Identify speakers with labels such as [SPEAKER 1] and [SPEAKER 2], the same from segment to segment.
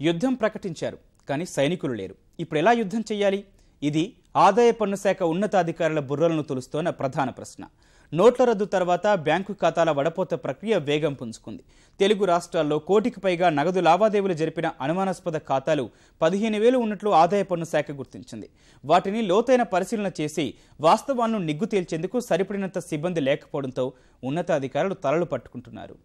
[SPEAKER 1] యుద్ధం ప్రకటించారు, కానీ సైనికులు లేరు. ఇప్పుడు ఎలా యుద్ధం చెయ్యాలి? ఇది ఆదాయ పన్ను శాఖ ఉన్నతాధికారుల బుర్రలను తొలుస్తోన్న ప్రధాన ప్రశ్న. నోట్ల రద్దు తర్వాత బ్యాంకు ఖాతాల వడపోత ప్రక్రియ వేగం పుంజుకుంది. తెలుగు రాష్ట్రాల్లో కోటికి పైగా నగదు లావాదేవీలు జరిపిన అనుమానాస్పద ఖాతాలు 15,000 ఉన్నట్లు ఆదాయ పన్ను శాఖ గుర్తించింది. వాటిని లోతైన పరిశీలన చేసి వాస్తవాలను నిగ్గు తేల్చేందుకు సరిపడినంత సిబ్బంది లేకపోవడంతో ఉన్నతాధికారులు తలలు పట్టుకుంటున్నారు.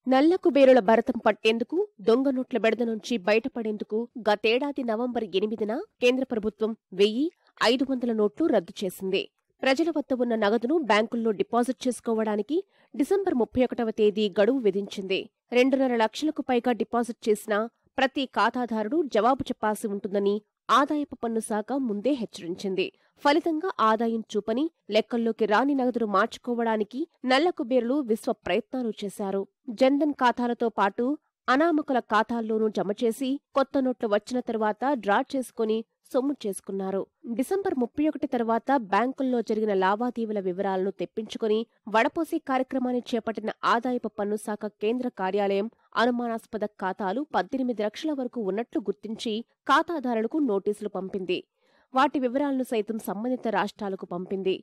[SPEAKER 2] నల్ల కుబేరుల భరతం పట్టేందుకు, దొంగ నోట్ల బెడద నుంచి బయటపడేందుకు గతేడాది నవంబర్ 8న కేంద్ర ప్రభుత్వం 1,500 నోట్లు రద్దు చేసింది. ప్రజల వద్ద ఉన్న నగదును బ్యాంకుల్లో డిపాజిట్ చేసుకోవడానికి డిసెంబర్ 31వ తేదీ గడువు విధించింది. 2.5 లక్షలకు పైగా డిపాజిట్ చేసినా ప్రతి ఖాతాదారుడు జవాబు చెప్పాల్సి ఉంటుందని ఆదాయపు పన్ను శాఖ ముందే హెచ్చరించింది. ఫలితంగా ఆదాయం చూపని, లెక్కల్లోకి రాని నగదును మార్చుకోవడానికి నల్ల కుబేరులు విశ్వ ప్రయత్నాలు చేశారు. జన్ధన్ ఖాతాలతో పాటు అనామకుల ఖాతాల్లోనూ జమ చేసి కొత్త నోట్లు వచ్చిన తర్వాత డ్రా చేసుకుని సొమ్ము చేసుకున్నారు. డిసెంబర్ 31 తర్వాత బ్యాంకుల్లో జరిగిన లావాదేవీల వివరాలను తెప్పించుకుని వడపోసే కార్యక్రమాన్ని చేపట్టిన ఆదాయపు పన్ను శాఖ కేంద్ర కార్యాలయం అనుమానాస్పద ఖాతాలు 18 లక్షల వరకు ఉన్నట్లు గుర్తించి ఖాతాదారులకు నోటీసులు పంపింది. వాటి వివరాలను సైతం సంబంధిత రాష్ట్రాలకు పంపింది.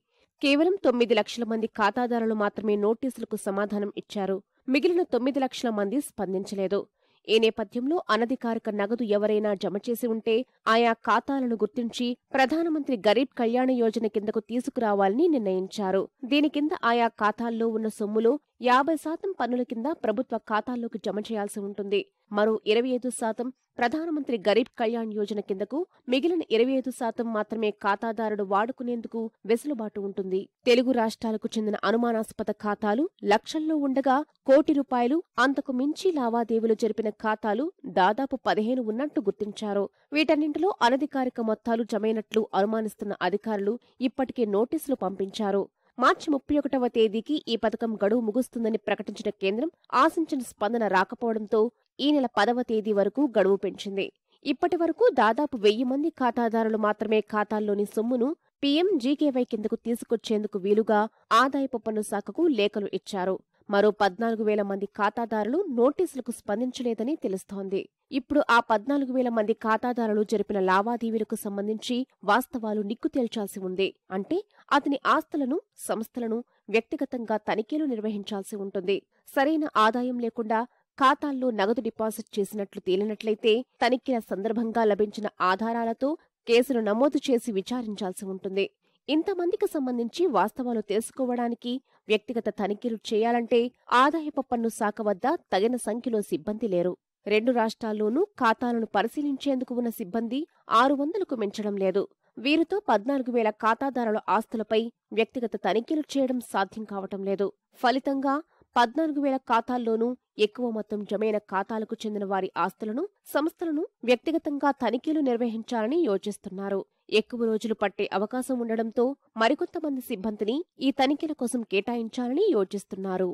[SPEAKER 2] కేవలం 9 లక్షల మంది ఖాతాదారులు మాత్రమే నోటీసులకు సమాధానం ఇచ్చారు. మిగిలిన 9 లక్షల మంది స్పందించలేదు. ఈ నేపథ్యంలో అనధికారిక నగదు ఎవరైనా జమ చేసి ఉంటే ఆయా ఖాతాలను గుర్తించి ప్రధానమంత్రి గరీబ్ కళ్యాణ యోజన కిందకు తీసుకురావాలని నిర్ణయించారు. దీని కింద ఆయా ఖాతాల్లో ఉన్న సొమ్ములో 50% పన్నుల కింద ప్రభుత్వ ఖాతాల్లోకి జమ చేయాల్సి ఉంటుంది. మరో 25% ప్రధానమంత్రి గరీబ్ కళ్యాణ్ యోజన కిందకు, మిగిలిన 25% మాత్రమే ఖాతాదారుడు వాడుకునేందుకు వెసులుబాటు ఉంటుంది. తెలుగు రాష్ట్రాలకు చెందిన అనుమానాస్పద ఖాతాలు లక్షల్లో ఉండగా ₹1,00,00,000 అంతకు మించి లావాదేవీలు జరిపిన ఖాతాలు దాదాపు 15 ఉన్నట్టు గుర్తించారు. వీటన్నింటిలో అనధికారిక మొత్తాలు జమైనట్లు అనుమానిస్తున్న అధికారులు ఇప్పటికే నోటీసులు పంపించారు. మార్చి 31వ తేదీకి ఈ పథకం గడువు ముగుస్తుందని ప్రకటించిన కేంద్రం ఆశించిన స్పందన రాకపోవడంతో ఈ నెల 10వ తేదీ వరకు గడువు పెంచింది. ఇప్పటి వరకు దాదాపు 1000 మంది ఖాతాదారులు మాత్రమే ఖాతాల్లోని సొమ్మును PMGKY కిందకు తీసుకొచ్చేందుకు వీలుగా ఆదాయపు పన్ను శాఖకు లేఖలు ఇచ్చారు. మరో 14,000 మంది ఖాతాదారులు నోటీసులకు స్పందించలేదని తెలుస్తోంది. ఇప్పుడు ఆ 14,000 మంది ఖాతాదారులు జరిపిన లావాదేవీలకు సంబంధించి వాస్తవాలు నిగ్గు తేల్చాల్సి ఉంది. అంటే అతని ఆస్తులను, సంస్థలను వ్యక్తిగతంగా తనిఖీలు నిర్వహించాల్సి ఉంటుంది. సరైన ఆదాయం లేకుండా ఖాతాల్లో నగదు డిపాజిట్ చేసినట్లు తేలినట్లయితే తనిఖీల సందర్భంగా లభించిన ఆధారాలతో కేసును నమోదు చేసి విచారించాల్సి ఉంటుంది. ఇంతమందికి సంబంధించి వాస్తవాలు తెలుసుకోవడానికి వ్యక్తిగత తనిఖీలు చేయాలంటే ఆదాయపు పన్ను శాఖ వద్ద తగిన సంఖ్యలో సిబ్బంది లేరు. 2 రాష్ట్రాల్లోనూ ఖాతాలను పరిశీలించేందుకు ఉన్న సిబ్బంది 600కు మించడం లేదు. వీరితో 14,000 ఖాతాదారుల ఆస్తులపై వ్యక్తిగత తనిఖీలు చేయడం సాధ్యం కావటం లేదు. ఫలితంగా 14,000 ఖాతాల్లోనూ ఎక్కువ మొత్తం జమైన ఖాతాలకు చెందిన వారి ఆస్తులను, సంస్థలను వ్యక్తిగతంగా తనిఖీలు నిర్వహించాలని యోచిస్తున్నారు. ఎక్కువ రోజులు పట్టే అవకాశం ఉండడంతో మరికొంతమంది సిబ్బందిని ఈ తనిఖీల కోసం కేటాయించాలని యోచిస్తున్నారు.